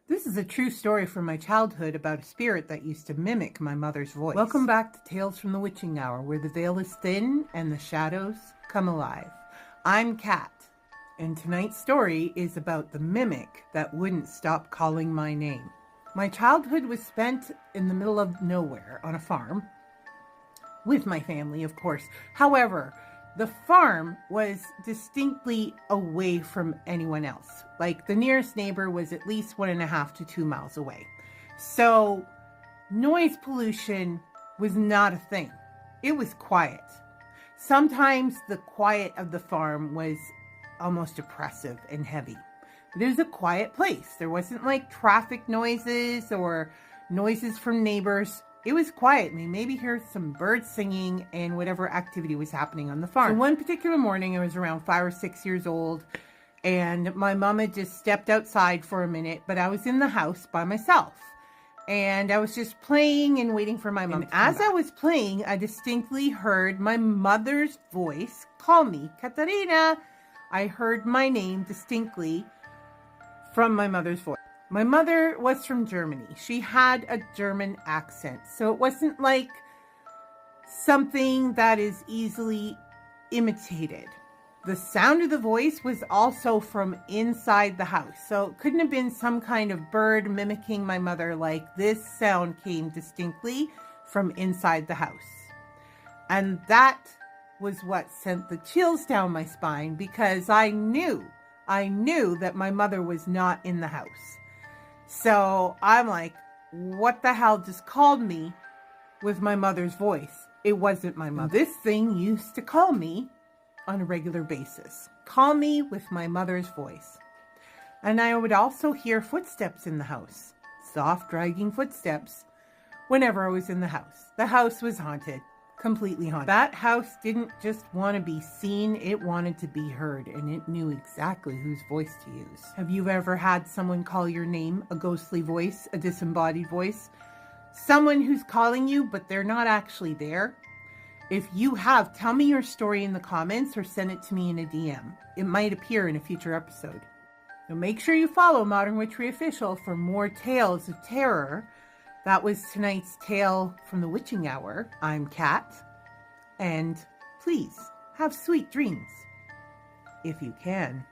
This is a true story from my childhood about a spirit that used to mimic my mother's voice. Welcome back to Tales from the Witching Hour, where the veil is thin and the shadows come alive. I'm Kat, and tonight's story is about the mimic that wouldn't stop calling my name. My childhood was spent in the middle of nowhere on a farm, with my family, of course. However, the farm was distinctly away from anyone else. Like, the nearest neighbor was at least 1.5 to 2 miles away. So noise pollution was not a thing. It was quiet. Sometimes the quiet of the farm was almost oppressive and heavy. But it was a quiet place. There wasn't like traffic noises or noises from neighbors. It was quiet. We maybe heard some birds singing and whatever activity was happening on the farm. So one particular morning, I was around 5 or 6 years old, and my mom had just stepped outside for a minute, but I was in the house by myself. And I was just playing and waiting for my mom. And as I was playing, I distinctly heard my mother's voice call me, Katarina. I heard my name distinctly from my mother's voice. My mother was from Germany. She had a German accent, so it wasn't like something that is easily imitated. The sound of the voice was also from inside the house, so it couldn't have been some kind of bird mimicking my mother. Like, this sound came distinctly from inside the house. And that was what sent the chills down my spine, because I knew that my mother was not in the house. So I'm like, what the hell just called me with my mother's voice? It wasn't my mother. This thing used to call me on a regular basis. Call me with my mother's voice. And I would also hear footsteps in the house. Soft, dragging footsteps whenever I was in the house. The house was haunted. Completely haunted. That house didn't just want to be seen, it wanted to be heard, and it knew exactly whose voice to use. Have you ever had someone call your name, a ghostly voice, a disembodied voice? Someone who's calling you, but they're not actually there? If you have, tell me your story in the comments or send it to me in a DM. It might appear in a future episode. Now make sure you follow Modern Witchery Official for more tales of terror. That was tonight's tale from the Witching Hour. I'm Kat, and please have sweet dreams, if you can.